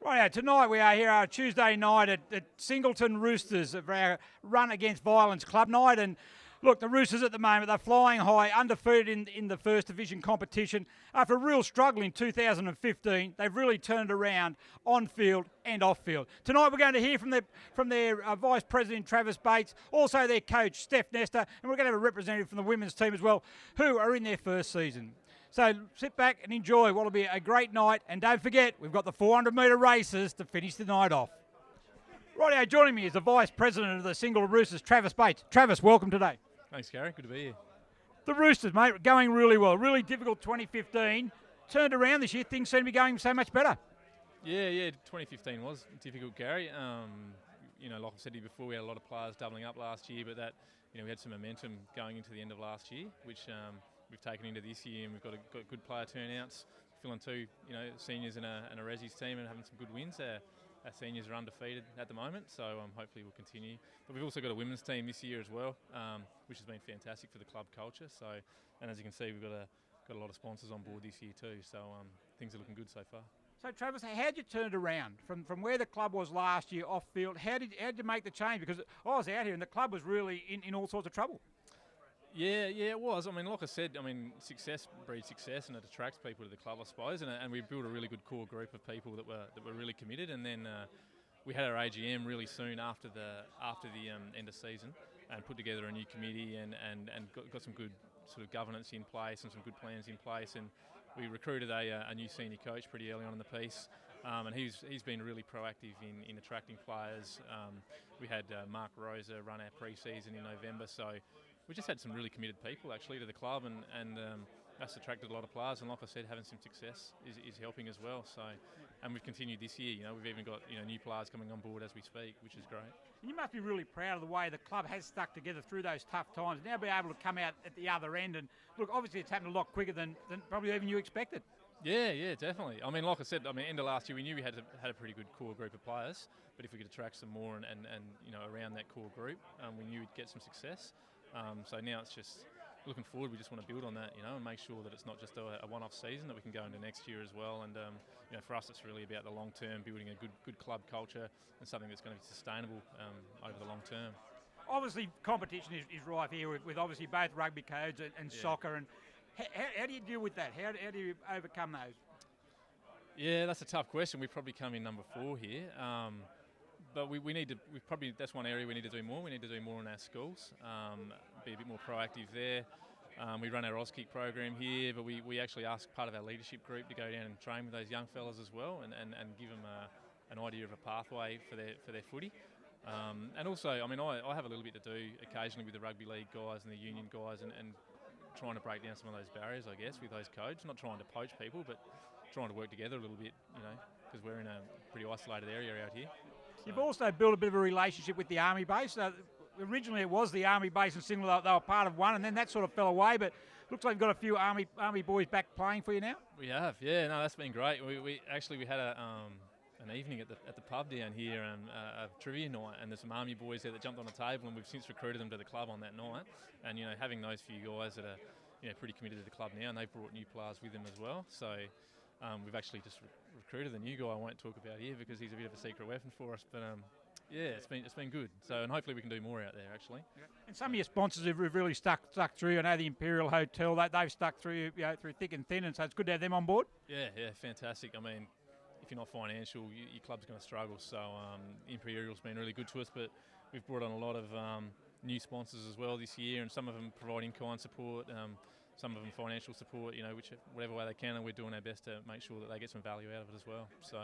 Right, tonight we are here Tuesday night at Singleton Roosters for our Run Against Violence Club night. And look, the Roosters at the moment, they're flying high, undefeated in the First Division competition. After a real struggle in 2015, they've really turned it around on field and off field. Tonight we're going to hear from their Vice President Travis Bates, also their coach Steph Nestor, and we're going to have a representative from the women's team as well, who are in their first season. So sit back and enjoy what will be a great night. And don't forget, we've got the 400-metre races to finish the night off. Rightio, joining me is the Vice President of the Singleton Roosters, Travis Bates. Travis, welcome today. Thanks, Gary. Good to be here. The Roosters, mate, going really well. Really difficult 2015. Turned around this year. Things seem to be going so much better. Yeah, 2015 was difficult, Gary. Like I said to you before, we had a lot of players doubling up last year, but that, we had some momentum going into the end of last year, which we've taken into this year, and we've got good player turnouts, filling two, seniors and a Resi's team, and having some good wins. Our seniors are undefeated at the moment, so hopefully we'll continue. But we've also got a women's team this year as well, which has been fantastic for the club culture. So, and as you can see, we've got a lot of sponsors on board this year too. So things are looking good so far. So Travis, how did you turn it around from where the club was last year off field? How did you make the change? Because I was out here and the club was really in all sorts of trouble. Yeah, it was. Like I said, success breeds success, and it attracts people to the club, I suppose. And we built a really good core group of people that were really committed. And then we had our AGM really soon after the end of season, and put together a new committee and got some good sort of governance in place and some good plans in place. And we recruited a new senior coach pretty early on in the piece. And he's been really proactive in attracting players. We had Mark Rosa run our pre-season in November, so we just had some really committed people actually to the club, and that's attracted a lot of players. And like I said, having some success is helping as well. So, and we've continued this year. We've even got new players coming on board as we speak, which is great. You must be really proud of the way the club has stuck together through those tough times. Now be able to come out at the other end, and look, obviously it's happened a lot quicker than probably even you expected. Yeah, definitely. Like I said, end of last year we knew we had a pretty good core group of players, but if we could attract some more and around that core group, we knew we'd get some success. So now it's just looking forward. We just want to build on that, and make sure that it's not just a one-off season, that we can go into next year as well. And for us, it's really about the long term, building a good club culture and something that's going to be sustainable over the long term. Obviously, competition is rife here with obviously both rugby codes and soccer. And how do you deal with that? How do you overcome those? Yeah, that's a tough question. We probably come in number 4 here. But that's one area we need to do more. We need to do more in our schools, be a bit more proactive there. We run our Auskick program here, but we actually ask part of our leadership group to go down and train with those young fellas as well, and give them an idea of a pathway for their footy. And also, I have a little bit to do occasionally with the rugby league guys and the union guys, and trying to break down some of those barriers, I guess, with those codes. Not trying to poach people, but trying to work together a little bit, because we're in a pretty isolated area out here. You've also built a bit of a relationship with the Army base. Originally it was the Army base in Singleton. They were part of one, and then that sort of fell away, but looks like you've got a few Army boys back playing for you now. We have, yeah. No, that's been great. We had an evening at the pub down here, a trivia night, and there's some Army boys there that jumped on a table, and we've since recruited them to the club on that night. And having those few guys that are pretty committed to the club now, and they've brought new players with them as well. So we've actually just recruited a new guy I won't talk about here because he's a bit of a secret weapon for us. But it's been good. So, and hopefully we can do more out there actually. And some of your sponsors have really stuck through. I know the Imperial Hotel, they've stuck through through thick and thin, and so it's good to have them on board. Yeah, fantastic. If you're not financial, your club's going to struggle. So Imperial's been really good to us, but we've brought on a lot of new sponsors as well this year, and some of them provide in-kind support. Some of them financial support, whatever way they can, and we're doing our best to make sure that they get some value out of it as well. So,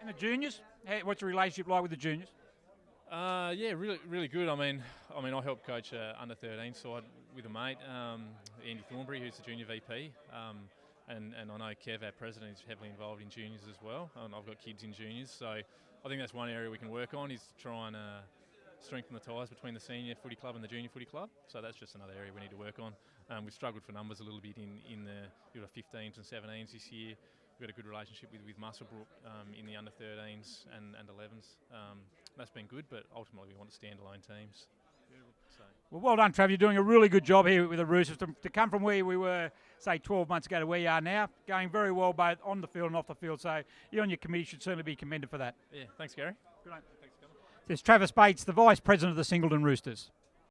and the juniors, what's your relationship like with the juniors? Yeah, really good. I help coach under 13 side with a mate, Andy Thornbury, who's the junior VP, and I know Kev, our president, is heavily involved in juniors as well. And I've got kids in juniors, so I think that's one area we can work on, is to try and strengthen the ties between the senior footy club and the junior footy club. So that's just another area we need to work on. We've struggled for numbers a little bit in the 15s and 17s this year. We've got a good relationship with Muswellbrook in the under 13s and 11s. That's been good, but ultimately we want to standalone teams. So. Well done, Trav. You're doing a really good job here with the Roosters. To come from where we were, say, 12 months ago to where you are now, going very well both on the field and off the field. So you and your committee should certainly be commended for that. Yeah, thanks, Gary. Good night. Thanks for coming. There's Travis Bates, the Vice President of the Singleton Roosters.